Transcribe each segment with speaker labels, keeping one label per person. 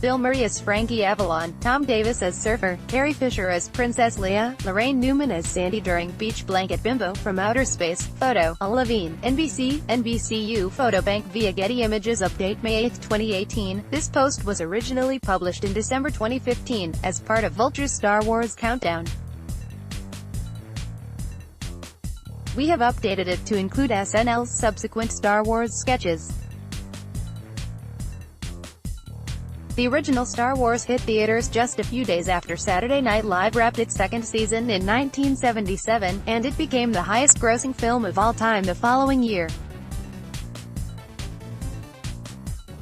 Speaker 1: Bill Murray as Frankie Avalon, Tom Davis as Surfer, Carrie Fisher as Princess Leia, Laraine Newman as Sandie during Beach Blanket Bimbo from Outer Space, Photo, Levine, NBCU Photo Bank via Getty Images Update May 8, 2018. This post was originally published in December 2015, as part of Vulture's Star Wars Countdown. We have updated it to include SNL's subsequent Star Wars sketches. The original Star Wars hit theaters just a few days after Saturday Night Live wrapped its second season in 1977, and it became the highest-grossing film of all time the following year.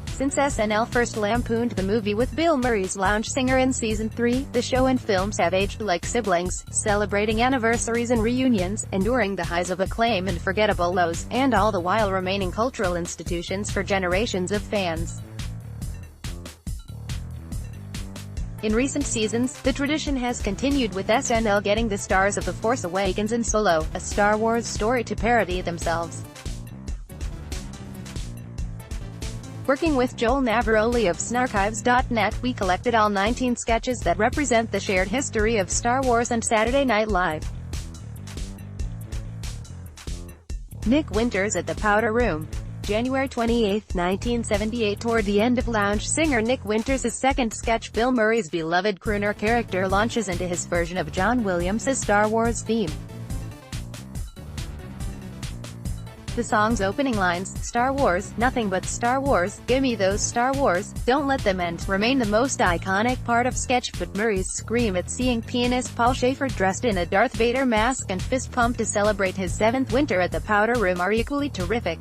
Speaker 1: Since SNL first lampooned the movie with Bill Murray's lounge singer in Season 3, the show and films have aged like siblings, celebrating anniversaries and reunions, enduring the highs of acclaim and forgettable lows, and all the while remaining cultural institutions for generations of fans. In recent seasons, the tradition has continued with SNL getting the stars of The Force Awakens and Solo, a Star Wars story to parody themselves. Working with Joel Navaroli of Snarchives.net, we collected all 19 sketches that represent the shared history of Star Wars and Saturday Night Live. Nick Winters at the Powder Room. January 28, 1978. Toward the end of lounge singer Nick Winters' second sketch, Bill Murray's beloved crooner character launches into his version of John Williams' Star Wars theme. The song's opening lines, "Star Wars, nothing but Star Wars, gimme those Star Wars, don't let them end," remain the most iconic part of sketch, but Murray's scream at seeing pianist Paul Shaffer dressed in a Darth Vader mask and fist pump to celebrate his 7th winter at the Powder Room are equally terrific.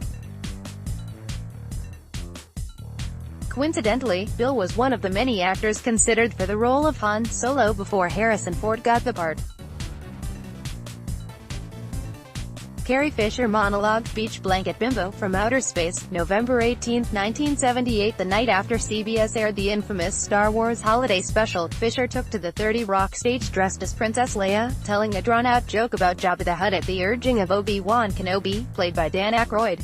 Speaker 1: Coincidentally, Bill was one of the many actors considered for the role of Han Solo before Harrison Ford got the part. Carrie Fisher Monologue, Beach Blanket Bimbo from Outer Space, November 18, 1978. The night after CBS aired the infamous Star Wars Holiday Special, Fisher took to the 30 Rock stage dressed as Princess Leia, telling a drawn-out joke about Jabba the Hutt at the urging of Obi-Wan Kenobi, played by Dan Aykroyd.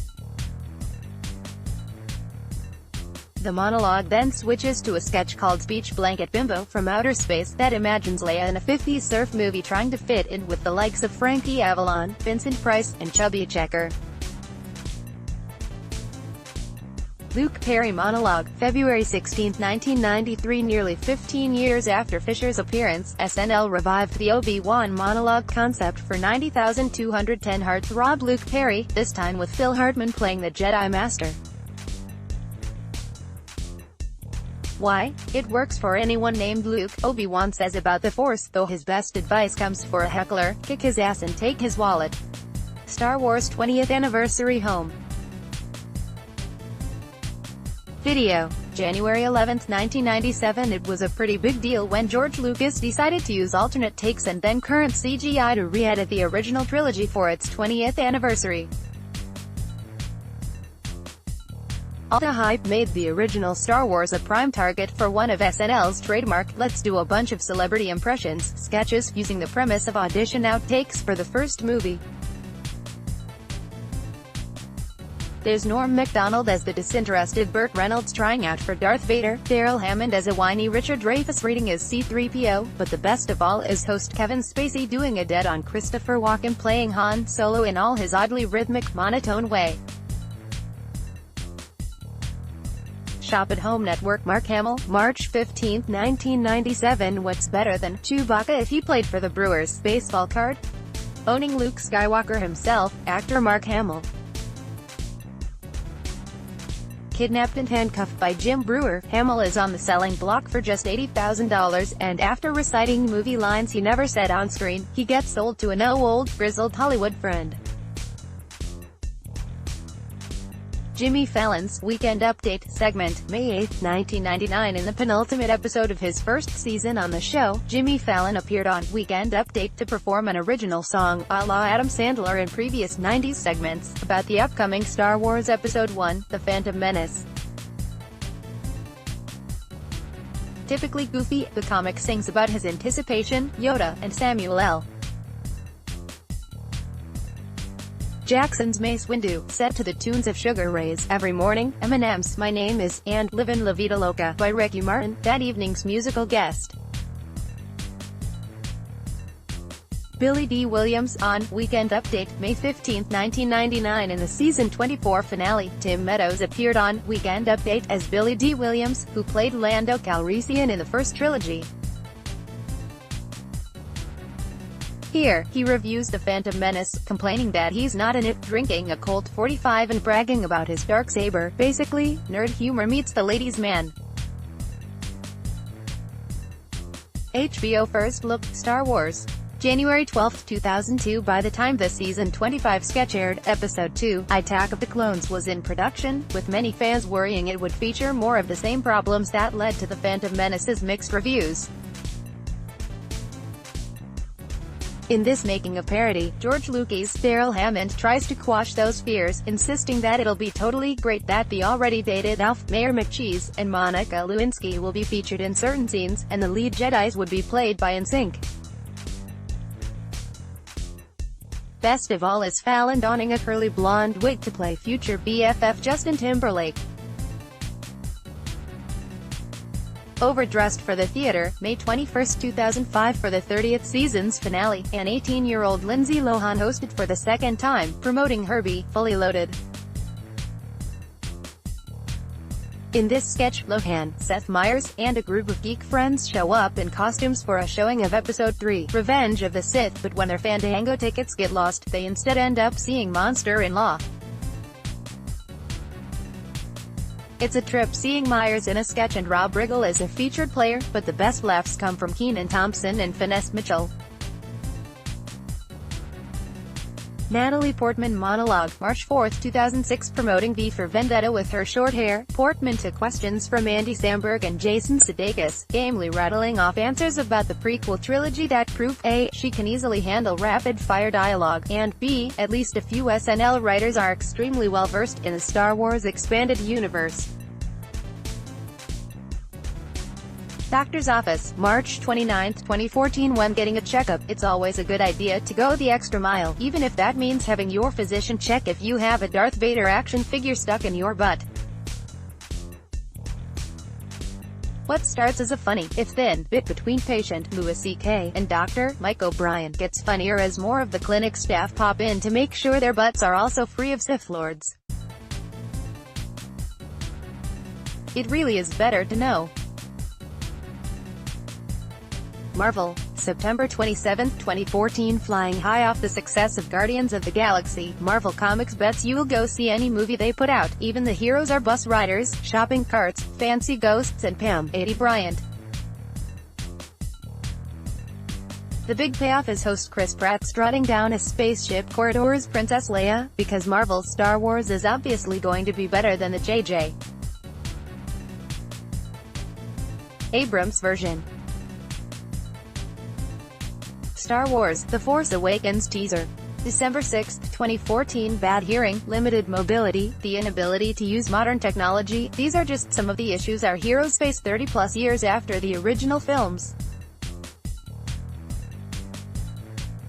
Speaker 1: The monologue then switches to a sketch called Beach Blanket Bimbo from Outer Space, that imagines Leia in a 50s surf movie trying to fit in with the likes of Frankie Avalon, Vincent Price, and Chubby Checker. Luke Perry Monologue, February 16, 1993. Nearly 15 years after Fisher's appearance, SNL revived the Obi-Wan monologue concept for 90,210 heartthrob Luke Perry, this time with Phil Hartman playing the Jedi Master. Why? It works for anyone named Luke, Obi-Wan says about the Force, though his best advice comes for a heckler: kick his ass and take his wallet. Star Wars 20th Anniversary Home Video. January 11, 1997. It was a pretty big deal when George Lucas decided to use alternate takes and then current CGI to re-edit the original trilogy for its 20th anniversary. All the hype made the original Star Wars a prime target for one of SNL's trademark "let's do a bunch of celebrity impressions" sketches, using the premise of audition outtakes for the first movie. There's Norm Macdonald as the disinterested Burt Reynolds trying out for Darth Vader, Daryl Hammond as a whiny Richard Dreyfuss reading as C-3PO, but the best of all is host Kevin Spacey doing a dead-on Christopher Walken playing Han Solo in all his oddly rhythmic, monotone way. Shop at Home Network. Mark Hamill, March 15, 1997. What's better than Chewbacca if he played for the Brewers? Baseball card? Owning Luke Skywalker himself, actor Mark Hamill. Kidnapped and handcuffed by Jim Breuer, Hamill is on the selling block for just $80,000, and after reciting movie lines he never said on screen, he gets sold to an old, grizzled Hollywood friend. Jimmy Fallon's Weekend Update segment, May 8, 1999. In the penultimate episode of his first season on the show, Jimmy Fallon appeared on Weekend Update to perform an original song, a la Adam Sandler in previous 90s segments, about the upcoming Star Wars Episode I, The Phantom Menace. Typically goofy, the comic sings about his anticipation, Yoda, and Samuel L. Jackson's Mace Windu, set to the tunes of Sugar Ray's Every Morning, Eminem's My Name Is, and Livin' La Vida Loca by Ricky Martin, that evening's musical guest. Billy D. Williams, on Weekend Update, May 15, 1999. In the season 24 finale, Tim Meadows appeared on Weekend Update as Billy D. Williams, who played Lando Calrissian in the first trilogy. Here, he reviews The Phantom Menace, complaining that he's not in it, drinking a Colt 45 and bragging about his darksaber. Basically, nerd humor meets the ladies' man. HBO First Look, Star Wars. January 12, 2002. By the time the season 25 sketch aired, Episode 2, Attack of the Clones, was in production, with many fans worrying it would feature more of the same problems that led to The Phantom Menace's mixed reviews. In this making a parody, George Lucas' Daryl Hammond tries to quash those fears, insisting that it'll be totally great that the already dated Alf, Mayor McCheese, and Monica Lewinsky will be featured in certain scenes, and the lead Jedis would be played by NSYNC. Best of all is Fallon donning a curly blonde wig to play future BFF Justin Timberlake. Overdressed for the theater, May 21, 2005. For the 30th season's finale, an 18-year-old Lindsay Lohan hosted for the second time, promoting Herbie, Fully Loaded. In this sketch, Lohan, Seth Meyers, and a group of geek friends show up in costumes for a showing of Episode 3, Revenge of the Sith, but when their Fandango tickets get lost, they instead end up seeing Monster-in-Law. It's a trip seeing Myers in a sketch and Rob Riggle as a featured player, but the best laughs come from Kenan Thompson and Finesse Mitchell. Natalie Portman monologue, March 4, 2006. Promoting V for Vendetta with her short hair, Portman took questions from Andy Samberg and Jason Sudeikis, gamely rattling off answers about the prequel trilogy that prove A, she can easily handle rapid-fire dialogue, and B, at least a few SNL writers are extremely well-versed in the Star Wars expanded universe. Doctor's Office, March 29, 2014. When getting a checkup, it's always a good idea to go the extra mile, even if that means having your physician check if you have a Darth Vader action figure stuck in your butt. What starts as a funny, if thin, bit between patient Louis C.K. and Dr. Mike O'Brien gets funnier as more of the clinic staff pop in to make sure their butts are also free of Sith Lords. It really is better to know. Marvel, September 27, 2014. Flying high off the success of Guardians of the Galaxy, Marvel Comics bets you'll go see any movie they put out. Even the heroes are bus riders, shopping carts, fancy ghosts, and Pam, 80 Bryant. The big payoff is host Chris Pratt strutting down a spaceship corridor as Princess Leia, because Marvel's Star Wars is obviously going to be better than the J.J. Abrams version. Star Wars: The Force Awakens teaser. December 6, 2014. Bad hearing, limited mobility, the inability to use modern technology, these are just some of the issues our heroes face 30-plus years after the original films.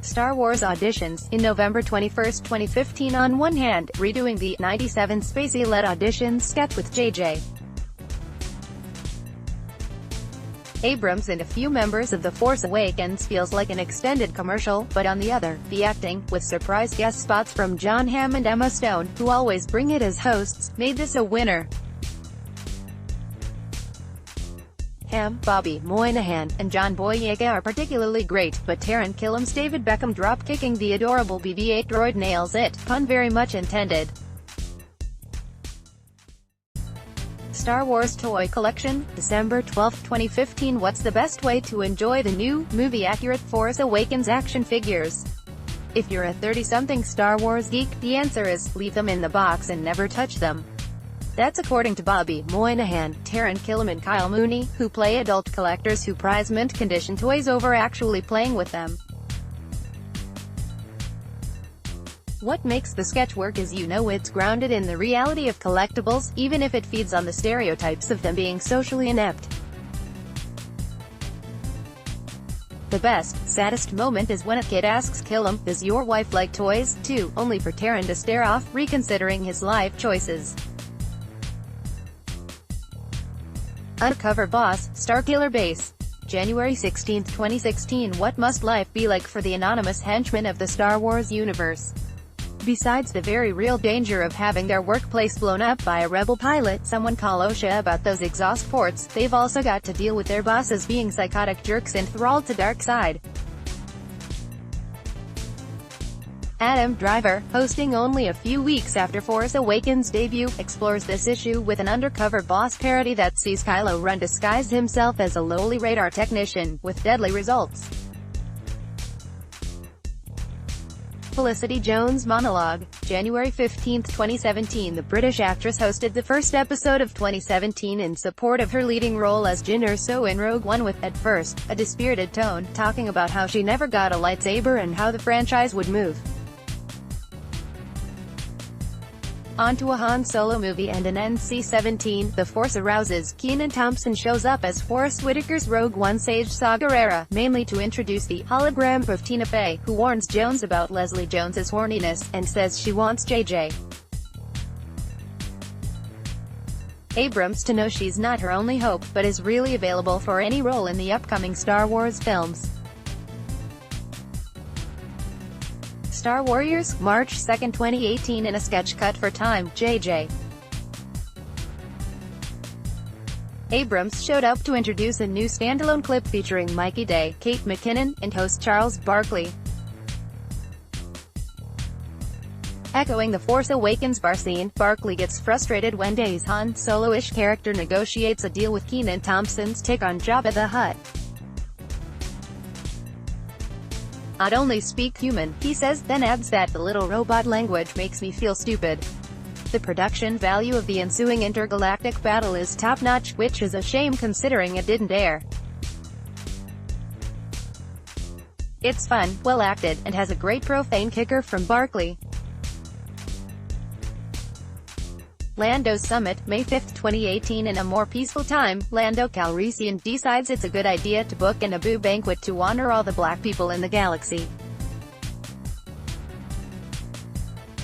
Speaker 1: Star Wars auditions. In November 21, 2015. On one hand, redoing the 97 Spacey-led auditions sketch with J.J. Abrams and a few members of The Force Awakens feels like an extended commercial, but on the other, the acting, with surprise guest spots from John Hamm and Emma Stone, who always bring it as hosts, made this a winner. Hamm, Bobby Moynihan, and John Boyega are particularly great, but Taran Killam's David Beckham drop-kicking the adorable BB-8 droid nails it, pun very much intended. Star Wars Toy Collection, December 12, 2015. What's the best way to enjoy the new, movie-accurate Force Awakens action figures? If you're a 30-something Star Wars geek, the answer is, leave them in the box and never touch them. That's according to Bobby Moynihan, Taran Killam and Kyle Mooney, who play adult collectors who prize mint-condition toys over actually playing with them. What makes the sketch work is it's grounded in the reality of collectibles, even if it feeds on the stereotypes of them being socially inept. The best, saddest moment is when a kid asks Killam, "Does your wife like toys, too?" only for Taron to stare off, reconsidering his life choices. Undercover Boss, Starkiller Base. January 16, 2016. What must life be like for the anonymous henchmen of the Star Wars universe? Besides the very real danger of having their workplace blown up by a rebel pilot, someone call OSHA about those exhaust ports, they've also got to deal with their bosses being psychotic jerks enthralled to dark side. Adam Driver, hosting only a few weeks after Force Awakens' debut, explores this issue with an Undercover Boss parody that sees Kylo Ren disguise himself as a lowly radar technician, with deadly results. Felicity Jones' Monologue. January 15, 2017. The British actress hosted the first episode of 2017 in support of her leading role as Jyn Erso in Rogue One with, at first, a dispirited tone, talking about how she never got a lightsaber and how the franchise would move onto a Han Solo movie and an NC-17, The Force Arouses. Kenan Thompson shows up as Forrest Whitaker's Rogue One sage Saw Gerrera, mainly to introduce the hologram of Tina Fey, who warns Jones about Leslie Jones's horniness, and says she wants JJ Abrams to know she's not her only hope, but is really available for any role in the upcoming Star Wars films. Star Warriors, March 2, 2018. In a sketch cut for Time, J.J. Abrams showed up to introduce a new standalone clip featuring Mikey Day, Kate McKinnon, and host Charles Barkley. Echoing the Force Awakens bar scene, Barkley gets frustrated when Day's Han Solo-ish character negotiates a deal with Kenan Thompson's take on Jabba the Hutt. "I'd only speak human," he says, then adds that the little robot language makes me feel stupid. The production value of the ensuing intergalactic battle is top-notch, which is a shame considering it didn't air. It's fun, well-acted, and has a great profane kicker from Barkley. Lando Summit, May 5, 2018. In a more peaceful time, Lando Calrissian decides it's a good idea to book a Naboo banquet to honor all the black people in the galaxy.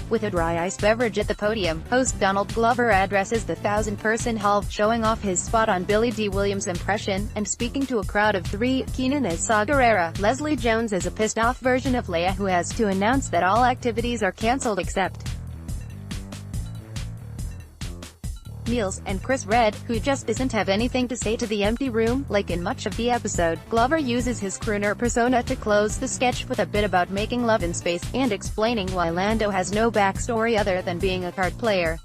Speaker 1: With a dry ice beverage at the podium, host Donald Glover addresses the 1,000-person hall, showing off his spot-on Billy D. Williams impression, and speaking to a crowd of three, Kenan as Saw Gerrera, Leslie Jones as a pissed-off version of Leia who has to announce that all activities are cancelled except meals, and Chris Redd, who just doesn't have anything to say to the empty room. Like in much of the episode, Glover uses his crooner persona to close the sketch with a bit about making love in space, and explaining why Lando has no backstory other than being a card player.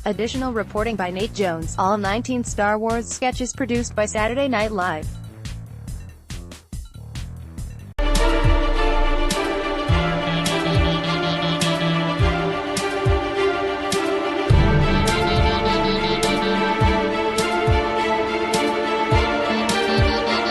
Speaker 1: Additional reporting by Nate Jones. All 19 Star Wars sketches produced by Saturday Night Live.